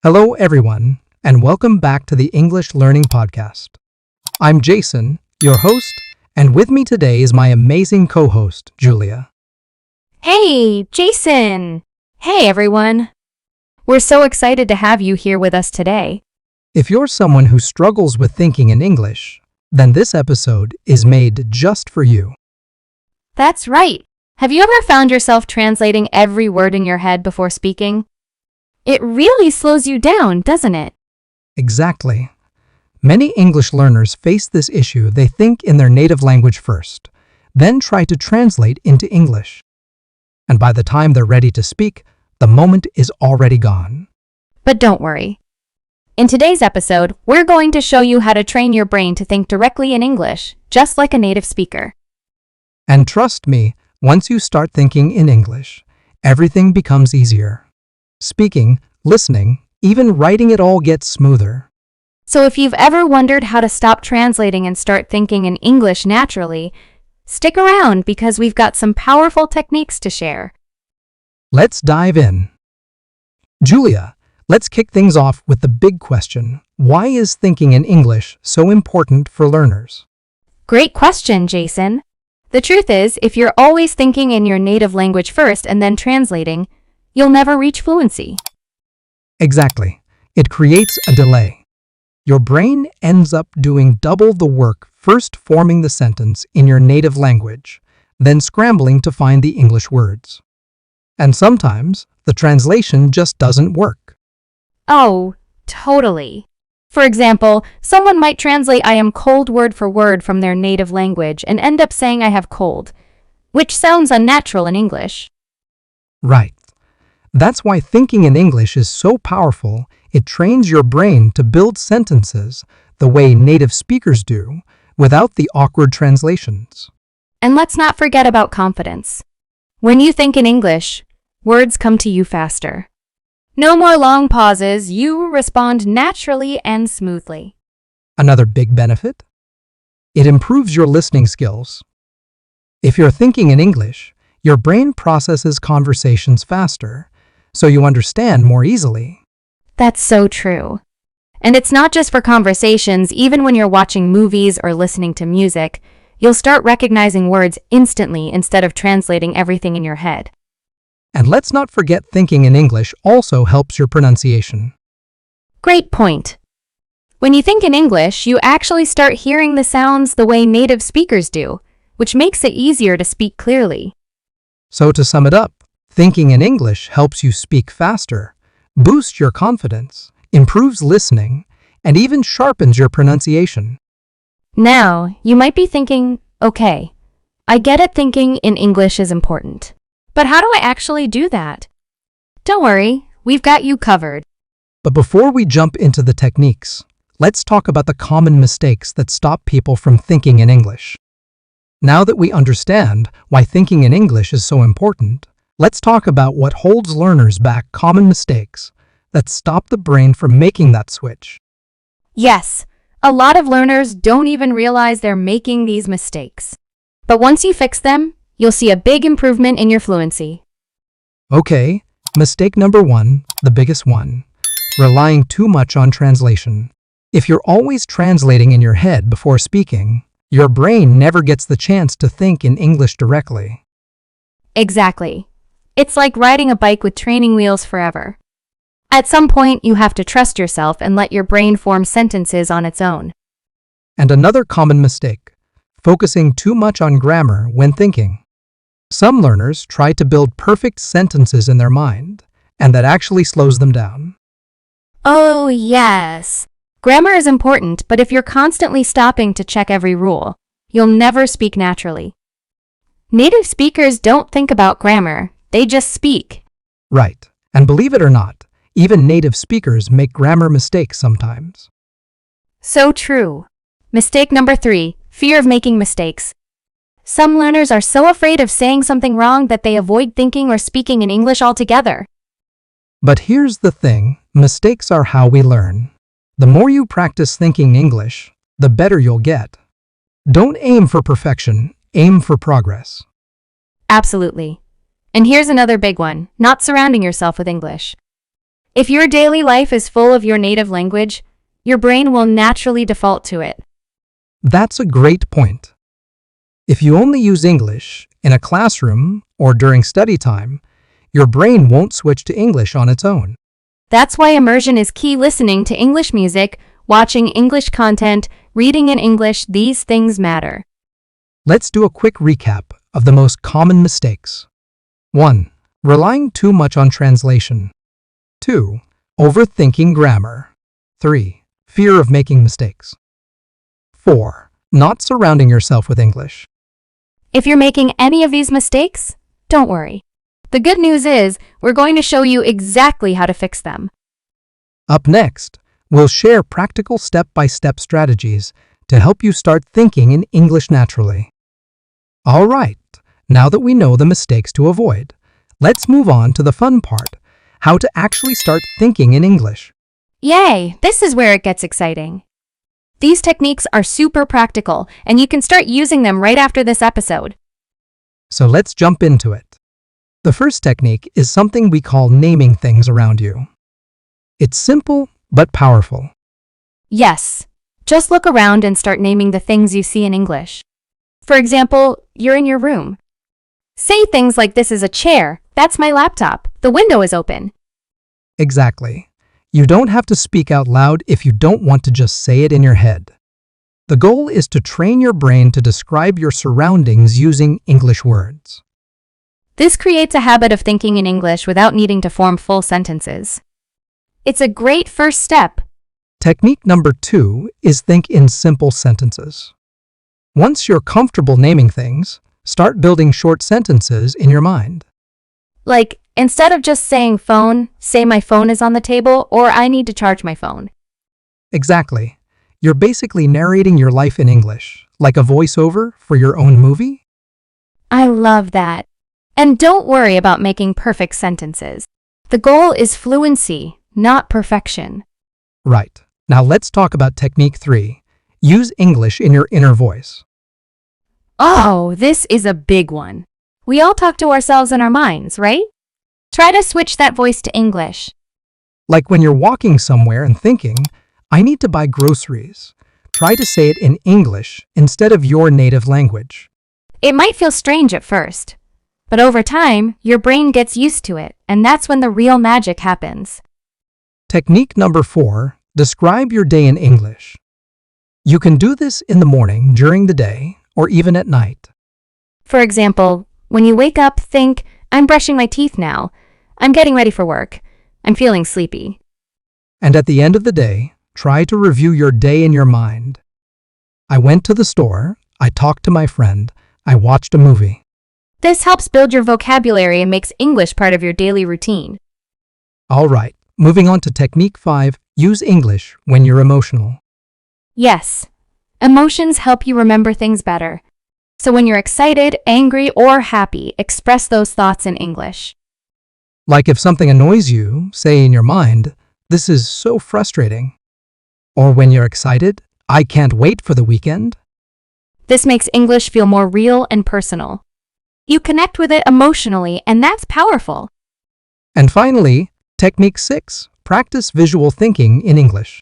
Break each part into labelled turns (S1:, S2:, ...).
S1: Hello, everyone, and welcome back to the English Learning Podcast. I'm Jason, your host, and with me today is my amazing co-host, Julia.
S2: Hey, Jason! Hey, everyone! We're so excited to have you here with us today.
S1: If you're someone who struggles with thinking in English, then this episode is made just for you.
S2: That's right! Have you ever found yourself translating every word in your head before speaking? It really slows you down, doesn't it?
S1: Exactly. Many English learners face this issue. They think in their native language first, then try to translate into English. And by the time they're ready to speak, the moment is already gone.
S2: But don't worry. In today's episode, we're going to show you how to train your brain to think directly in English, just like a native speaker.
S1: And trust me, once you start thinking in English, everything becomes easier. Speaking, listening, even writing it all gets smoother.
S2: So if you've ever wondered how to stop translating and start thinking in English naturally, stick around because we've got some powerful techniques to share.
S1: Let's dive in. Julia, let's kick things off with the big question. Why is thinking in English so important for learners?
S2: Great question, Jason. The truth is, if you're always thinking in your native language first and then translating, you'll never reach fluency.
S1: Exactly. It creates a delay. Your brain ends up doing double the work, first forming the sentence in your native language, then scrambling to find the English words. And sometimes, the translation just doesn't work.
S2: Oh, totally. For example, someone might translate I am cold word for word from their native language and end up saying I have cold, which sounds unnatural in English.
S1: Right. That's why thinking in English is so powerful. It trains your brain to build sentences the way native speakers do, without the awkward translations.
S2: And let's not forget about confidence. When you think in English, words come to you faster. No more long pauses, you respond naturally and smoothly.
S1: Another big benefit? It improves your listening skills. If you're thinking in English, your brain processes conversations faster, so you understand more easily.
S2: That's so true. And it's not just for conversations. Even when you're watching movies or listening to music, you'll start recognizing words instantly instead of translating everything in your head.
S1: And let's not forget thinking in English also helps your pronunciation.
S2: Great point. When you think in English, you actually start hearing the sounds the way native speakers do, which makes it easier to speak clearly.
S1: So to sum it up, thinking in English helps you speak faster, boosts your confidence, improves listening, and even sharpens your pronunciation.
S2: Now, you might be thinking, okay, I get it, thinking in English is important. But how do I actually do that? Don't worry, we've got you covered.
S1: But before we jump into the techniques, let's talk about the common mistakes that stop people from thinking in English. Now that we understand why thinking in English is so important, let's talk about what holds learners back, common mistakes that stop the brain from making that switch.
S2: Yes, a lot of learners don't even realize they're making these mistakes. But once you fix them, you'll see a big improvement in your fluency.
S1: Okay, mistake number 1, the biggest one, relying too much on translation. If you're always translating in your head before speaking, your brain never gets the chance to think in English directly.
S2: Exactly. It's like riding a bike with training wheels forever. At some point, you have to trust yourself and let your brain form sentences on its own.
S1: And another common mistake, focusing too much on grammar when thinking. Some learners try to build perfect sentences in their mind, and that actually slows them down.
S2: Oh, yes. Grammar is important, but if you're constantly stopping to check every rule, you'll never speak naturally. Native speakers don't think about grammar, they just speak.
S1: Right. And believe it or not, even native speakers make grammar mistakes sometimes.
S2: So true. Mistake number 3, fear of making mistakes. Some learners are so afraid of saying something wrong that they avoid thinking or speaking in English altogether.
S1: But here's the thing, mistakes are how we learn. The more you practice thinking English, the better you'll get. Don't aim for perfection, aim for progress.
S2: Absolutely. And here's another big one, not surrounding yourself with English. If your daily life is full of your native language, your brain will naturally default to it.
S1: That's a great point. If you only use English in a classroom or during study time, your brain won't switch to English on its own.
S2: That's why immersion is key. Listening to English music, watching English content, reading in English, these things matter.
S1: Let's do a quick recap of the most common mistakes. 1. Relying too much on translation. 2. Overthinking grammar. 3. Fear of making mistakes. 4. Not surrounding yourself with English.
S2: If you're making any of these mistakes, don't worry. The good news is, we're going to show you exactly how to fix them.
S1: Up next, we'll share practical step-by-step strategies to help you start thinking in English naturally. All right, now that we know the mistakes to avoid, let's move on to the fun part, how to actually start thinking in English.
S2: Yay! This is where it gets exciting. These techniques are super practical, and you can start using them right after this episode.
S1: So let's jump into it. The first technique is something we call naming things around you. It's simple but powerful.
S2: Yes, just look around and start naming the things you see in English. For example, you're in your room. Say things like, this is a chair, that's my laptop, the window is open.
S1: Exactly. You don't have to speak out loud if you don't want to just say it in your head. The goal is to train your brain to describe your surroundings using English words.
S2: This creates a habit of thinking in English without needing to form full sentences. It's a great first step.
S1: Technique number 2 is think in simple sentences. Once you're comfortable naming things, start building short sentences in your mind.
S2: Like, instead of just saying phone, say my phone is on the table or I need to charge my phone.
S1: Exactly. You're basically narrating your life in English, like a voiceover for your own movie.
S2: I love that. And don't worry about making perfect sentences. The goal is fluency, not perfection.
S1: Right. Now let's talk about technique 3. Use English in your inner voice.
S2: Oh, this is a big one. We all talk to ourselves in our minds, right? Try to switch that voice to English.
S1: Like when you're walking somewhere and thinking, I need to buy groceries. Try to say it in English instead of your native language.
S2: It might feel strange at first, but over time, your brain gets used to it, and that's when the real magic happens.
S1: Technique number 4, describe your day in English. You can do this in the morning, during the day, or even at night.
S2: For example, when you wake up, think, I'm brushing my teeth now. I'm getting ready for work. I'm feeling sleepy.
S1: And at the end of the day, try to review your day in your mind. I went to the store, I talked to my friend, I watched a movie.
S2: This helps build your vocabulary and makes English part of your daily routine.
S1: All right, moving on to technique 5, use English when you're emotional.
S2: Yes, emotions help you remember things better. So when you're excited, angry, or happy, express those thoughts in English.
S1: Like if something annoys you, say in your mind, this is so frustrating. Or when you're excited, I can't wait for the weekend.
S2: This makes English feel more real and personal. You connect with it emotionally, and that's powerful.
S1: And finally, technique 6, practice visual thinking in English.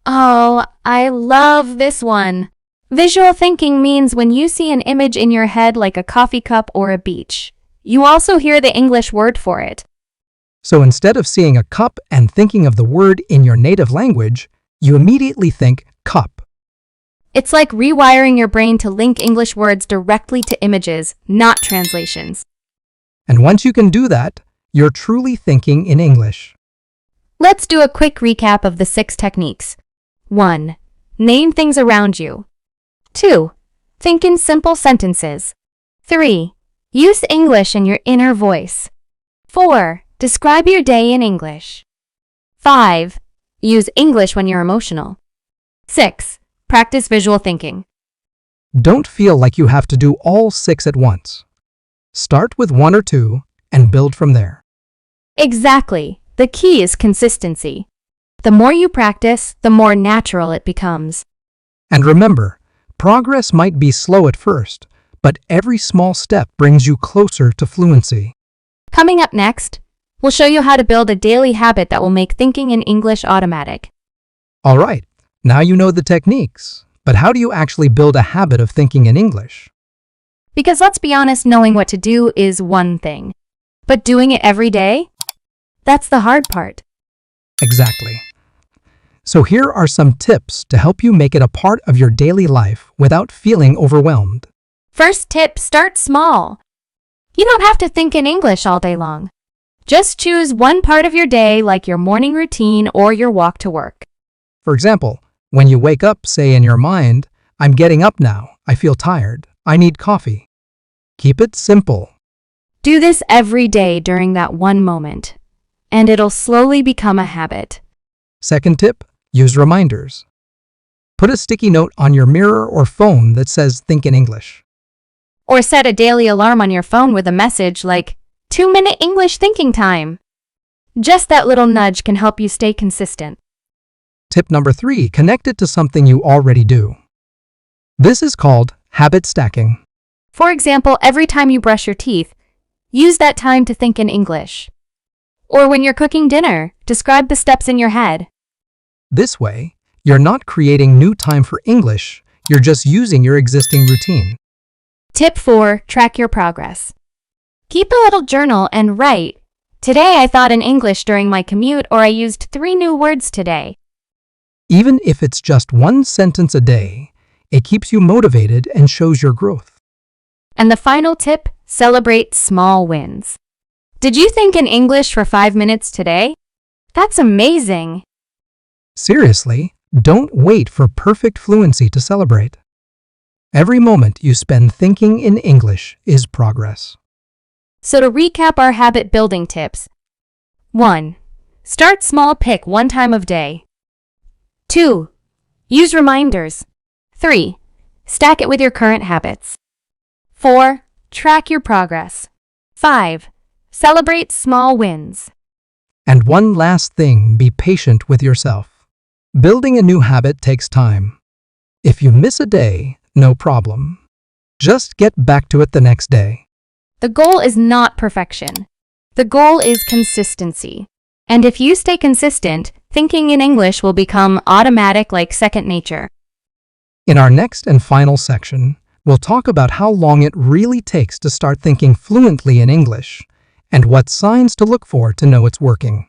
S2: Oh, I love this one. Visual thinking means when you see an image in your head like a coffee cup or a beach, you also hear the English word for it.
S1: So instead of seeing a cup and thinking of the word in your native language, you immediately think cup.
S2: It's like rewiring your brain to link English words directly to images, not translations.
S1: And once you can do that, you're truly thinking in English.
S2: Let's do a quick recap of the 6 techniques. 1. Name things around you. 2. Think in simple sentences. 3. Use English in your inner voice. 4. Describe your day in English. 5. Use English when you're emotional. 6. Practice visual thinking.
S1: Don't feel like you have to do all 6 at once. Start with 1 or 2 and build from there.
S2: Exactly. The key is consistency. The more you practice, the more natural it becomes.
S1: And remember, progress might be slow at first, but every small step brings you closer to fluency.
S2: Coming up next, We'll show you how to build a daily habit that will make thinking in English automatic.
S1: All right, now you know the techniques, but how do you actually build a habit of thinking in English?
S2: Because let's be honest, knowing what to do is one thing, but doing it every day? That's the hard part.
S1: Exactly. So here are some tips to help you make it a part of your daily life without feeling overwhelmed.
S2: First tip, start small. You don't have to think in English all day long. Just choose one part of your day, like your morning routine or your walk to work.
S1: For example, when you wake up, say in your mind, I'm getting up now, I feel tired, I need coffee. Keep it simple.
S2: Do this every day during that one moment, and it'll slowly become a habit.
S1: Second tip, use reminders. Put a sticky note on your mirror or phone that says Think in English.
S2: Or set a daily alarm on your phone with a message like 2-minute English thinking time. Just that little nudge can help you stay consistent.
S1: Tip number 3, connect it to something you already do. This is called habit stacking.
S2: For example, every time you brush your teeth, use that time to think in English. Or when you're cooking dinner, describe the steps in your head.
S1: This way, you're not creating new time for English, you're just using your existing routine.
S2: Tip 4, track your progress. Keep a little journal and write, today I thought in English during my commute, or I used 3 new words today.
S1: Even if it's just one sentence a day, it keeps you motivated and shows your growth.
S2: And the final tip, celebrate small wins. Did you think in English for 5 minutes today? That's amazing.
S1: Seriously, don't wait for perfect fluency to celebrate. Every moment you spend thinking in English is progress.
S2: So to recap our habit building tips. 1. Start small, pick one time of day. 2. Use reminders. 3. Stack it with your current habits. 4. Track your progress. 5. Celebrate small wins.
S1: And one last thing, be patient with yourself. Building a new habit takes time. If you miss a day, no problem. Just get back to it the next day.
S2: The goal is not perfection. The goal is consistency. And if you stay consistent, thinking in English will become automatic like second nature.
S1: In our next and final section, we'll talk about how long it really takes to start thinking fluently in English and what signs to look for to know it's working.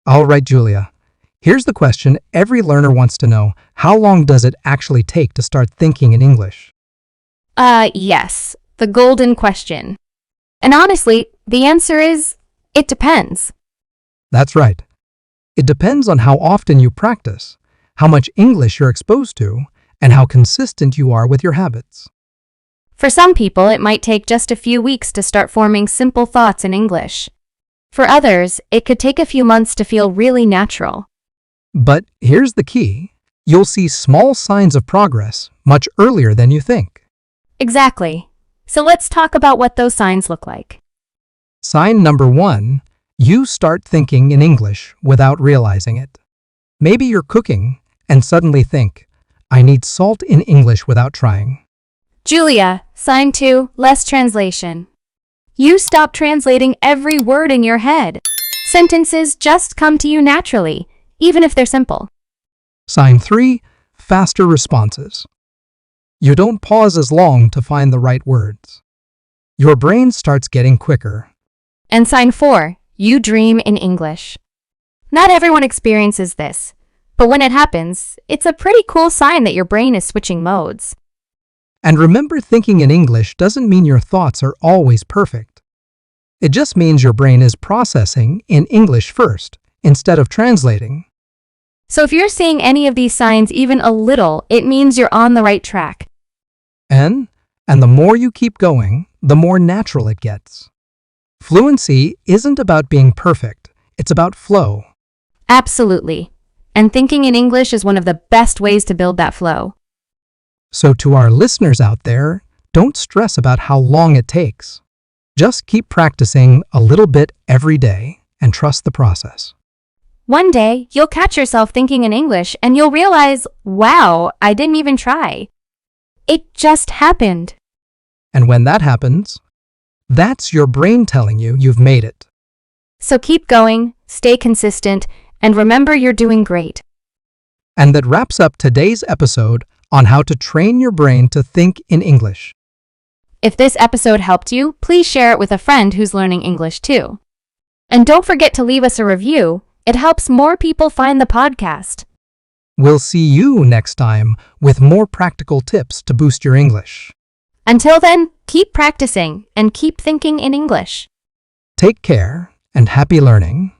S1: All right, Julia. Here's the question every learner wants to know. How long does it actually take to start thinking in English?
S2: Yes, the golden question. And honestly, the answer is, it depends.
S1: That's right. It depends on how often you practice, how much English you're exposed to, and how consistent you are with your habits.
S2: For some people, it might take just a few weeks to start forming simple thoughts in English. For others, it could take a few months to feel really natural.
S1: But here's the key. You'll see small signs of progress much earlier than you think.
S2: Exactly. So let's talk about what those signs look like.
S1: Sign number 1, you start thinking in English without realizing it. Maybe you're cooking and suddenly think, I need salt in English without trying.
S2: Julia, sign 2, less translation. You stop translating every word in your head. Sentences just come to you naturally, even if they're simple.
S1: Sign 3, faster responses. You don't pause as long to find the right words. Your brain starts getting quicker.
S2: And sign 4, you dream in English. Not everyone experiences this, but when it happens, it's a pretty cool sign that your brain is switching modes.
S1: And remember, thinking in English doesn't mean your thoughts are always perfect. It just means your brain is processing in English first, instead of translating.
S2: So if you're seeing any of these signs even a little, it means you're on the right track.
S1: And the more you keep going, the more natural it gets. Fluency isn't about being perfect, it's about flow.
S2: Absolutely. And thinking in English is one of the best ways to build that flow.
S1: So to our listeners out there, don't stress about how long it takes. Just keep practicing a little bit every day and trust the process.
S2: One day, you'll catch yourself thinking in English and you'll realize, wow, I didn't even try. It just happened.
S1: And when that happens, that's your brain telling you you've made it.
S2: So keep going, stay consistent, and remember you're doing great.
S1: And that wraps up today's episode on how to train your brain to think in English.
S2: If this episode helped you, please share it with a friend who's learning English too. And don't forget to leave us a review. It helps more people find the podcast.
S1: We'll see you next time with more practical tips to boost your English.
S2: Until then, keep practicing and keep thinking in English.
S1: Take care and happy learning.